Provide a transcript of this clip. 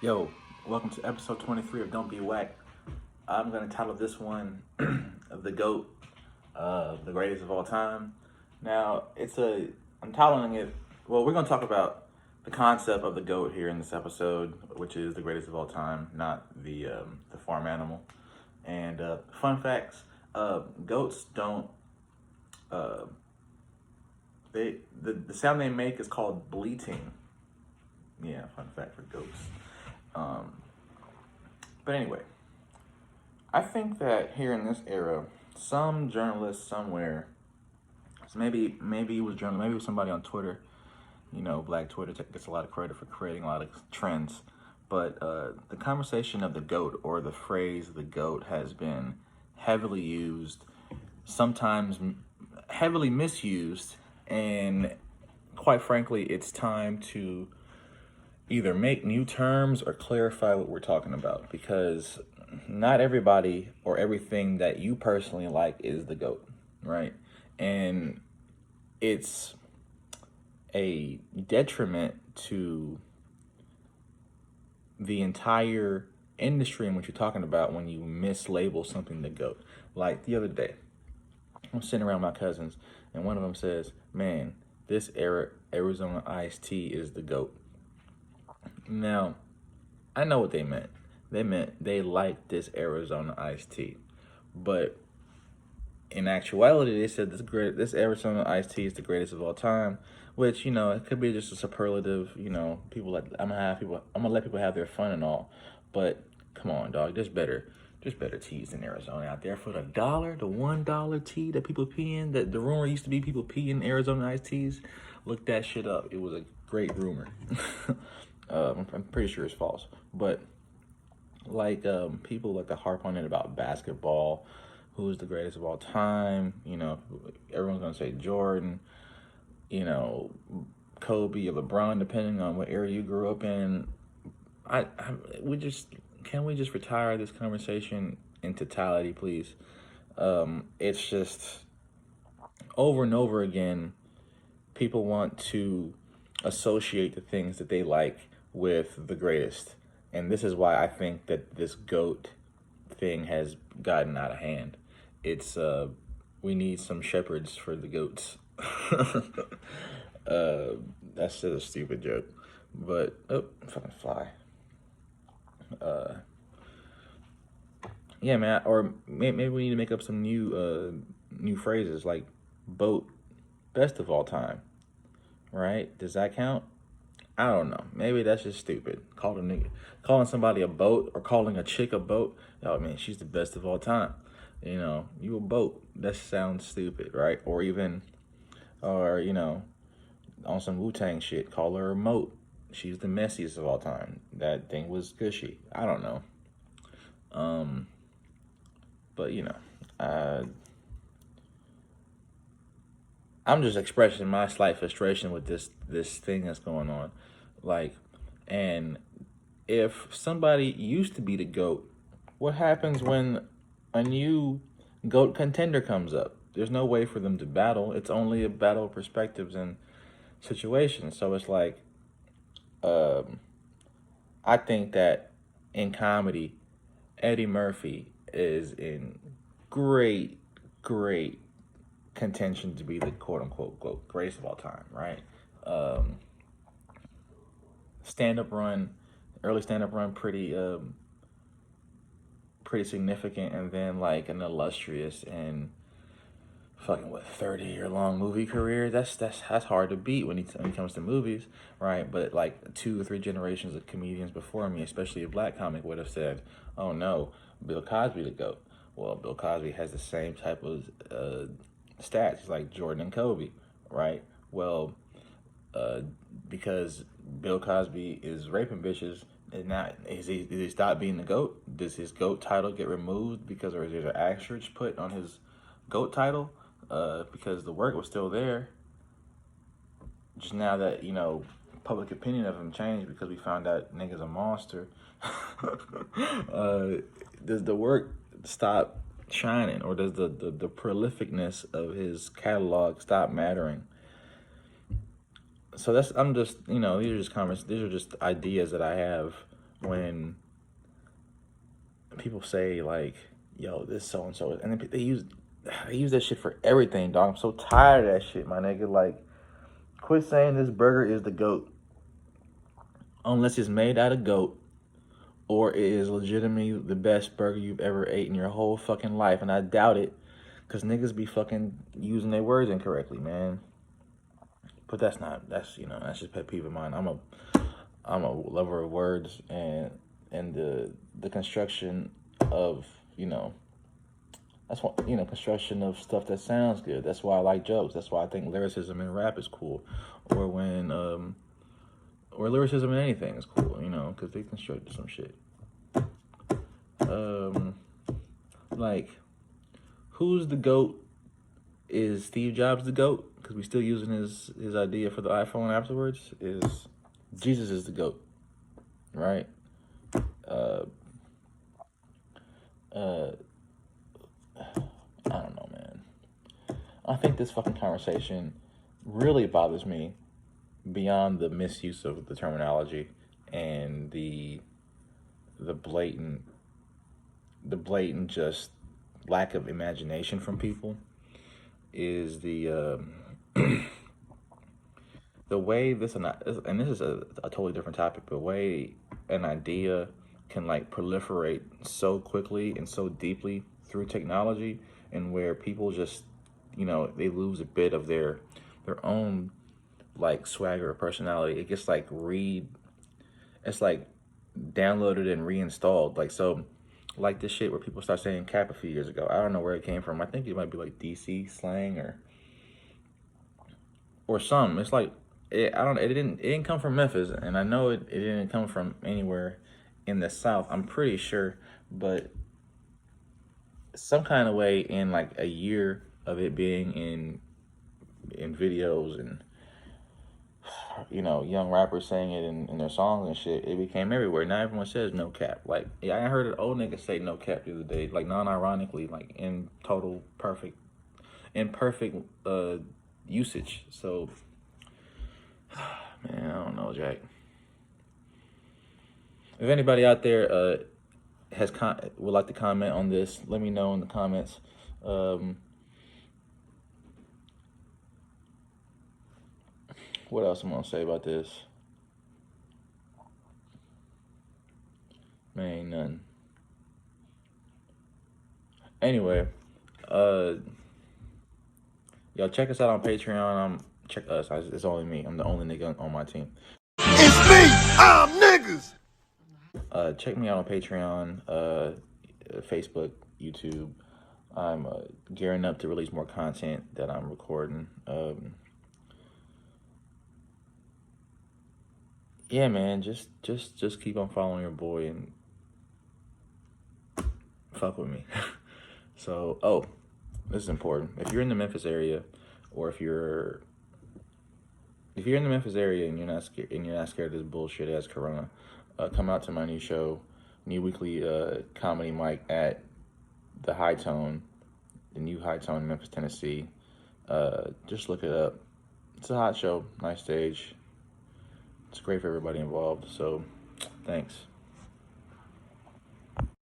Yo, welcome to episode 23 of Don't Be Wack. I'm going to title this one The GOAT, the greatest of all time. Now, I'm titling it, well, we're going to talk about the concept of the GOAT here in this episode, which is the greatest of all time, not the farm animal. And fun facts, goats don't, uh, the sound they make is called bleating. Yeah, fun fact for goats. Um, but anyway, I think that here in this era, some journalist somewhere, so maybe it was maybe it was somebody on Twitter. You know, Black Twitter gets a lot of credit for creating a lot of trends. But the conversation of the GOAT or the phrase the GOAT has been heavily used, sometimes heavily misused, and quite frankly, it's time to either make new terms or clarify what we're talking about, because not everybody or everything that you personally like is the GOAT, right? And it's a detriment to the entire industry in which you're talking about when you mislabel something the GOAT. Like the other day, I'm sitting around my cousins, and one of them says, "Man, this Arizona iced tea is the GOAT." Now, I know what they meant. They meant they liked this Arizona iced tea. But in actuality, they said this Arizona iced tea is the greatest of all time, which, it could be just a superlative, I'm gonna let people have their fun and all. But come on, dog, there's better teas in Arizona out there for the $1 tea that people pee in. That the rumor used to be people pee in Arizona iced teas. Look that shit up. It was a great rumor. I'm pretty sure it's false, but people like to harp on it about basketball, who's the greatest of all time. Everyone's gonna say Jordan, you know, Kobe or LeBron, depending on what area you grew up in. I we just Can we just retire this conversation in totality, please? It's just over and over again, people want to associate the things that they like with the greatest. And this is why I think that this GOAT thing has gotten out of hand. It's we need some shepherds for the goats. uh, that's just a stupid joke, but fucking fly. Yeah, man. Or maybe we need to make up some new phrases like boat, best of all time. Right? Does that count? I don't know. Maybe that's just stupid. Calling somebody a boat or calling a chick a boat. Oh man, she's the best of all time. You a boat. That sounds stupid, right? Or on some Wu-Tang shit, call her a moat. She's the messiest of all time. That thing was gushy. I don't know. But I'm just expressing my slight frustration with this thing that's going on. Like, and if somebody used to be the GOAT, what happens when a new GOAT contender comes up? There's no way for them to battle. It's only a battle of perspectives and situations. So it's like, I think that in comedy, Eddie Murphy is in great, great contention to be the quote unquote GOAT, greatest of all time, right? Um, stand up run, early stand up run, pretty significant, and then like an illustrious and fucking 30-year long movie career. That's hard to beat when it comes to movies, right? But like 2 or 3 generations of comedians before me, especially a black comic, would have said, "Oh no, Bill Cosby to go." Well, Bill Cosby has the same type of stats like Jordan and Kobe, right? Well, because Bill Cosby is raping bitches, and not is he stop being the GOAT? Does his GOAT title get removed because or is there an asterisk put on his GOAT title? Because the work was still there. Just now that public opinion of him changed because we found out nigga's a monster. Does the work stop shining, or does the prolificness of his catalog stop mattering? So I'm just these are just ideas that I have when people say like, "Yo, this so and so," and they use that shit for everything, dog. I'm so tired of that shit, my nigga. Like, quit saying this burger is the GOAT unless it's made out of goat or it is legitimately the best burger you've ever ate in your whole fucking life, and I doubt it, cause niggas be fucking using their words incorrectly, man. But that's just pet peeve of mine. I'm a lover of words and the construction of, that's what, construction of stuff that sounds good. That's why I like jokes. That's why I think lyricism in rap is cool, or when or lyricism in anything is cool, because they constructed some shit. Like, who's the GOAT? Is Steve Jobs the GOAT? Because we still using his idea for the iPhone afterwards. Is Jesus is the GOAT, right? Uh, uh, I don't know, man. I think this fucking conversation really bothers me beyond the misuse of the terminology and the blatant just lack of imagination from people is the the way this, and this is a totally different topic, but the way an idea can like proliferate so quickly and so deeply through technology, and where people just, they lose a bit of their own like swagger or personality. It gets like it's like downloaded and reinstalled. Like, so, like this shit where people start saying cap a few years ago. I don't know where it came from. I think it might be like DC slang or some. It's like it didn't come from Memphis, and I know it didn't come from anywhere in the South. I'm pretty sure, but some kind of way in like a year of it being in videos and young rappers saying it in their songs and shit, it became everywhere. Now everyone says no cap. Like, yeah, I heard an old nigga say no cap the other day, like non-ironically, like in total perfect usage. So, man, I don't know, Jack. If anybody out there would like to comment on this, let me know in the comments. What else I'm gonna say about this? Man, ain't nothing. Anyway, yo, check us out on Patreon. Check us. It's only me. I'm the only nigga on my team. It's me. I'm niggas. Check me out on Patreon, Facebook, YouTube. I'm gearing up to release more content that I'm recording. Yeah, man, just keep on following your boy and fuck with me. So, this is important. If you're in the Memphis area, or if you're in the Memphis area and you're not scared of this bullshit ass Corona, come out to my new weekly comedy mic at the High Tone, the new High Tone in Memphis, Tennessee. Just look it up. It's a hot show, nice stage. It's great for everybody involved. So, thanks.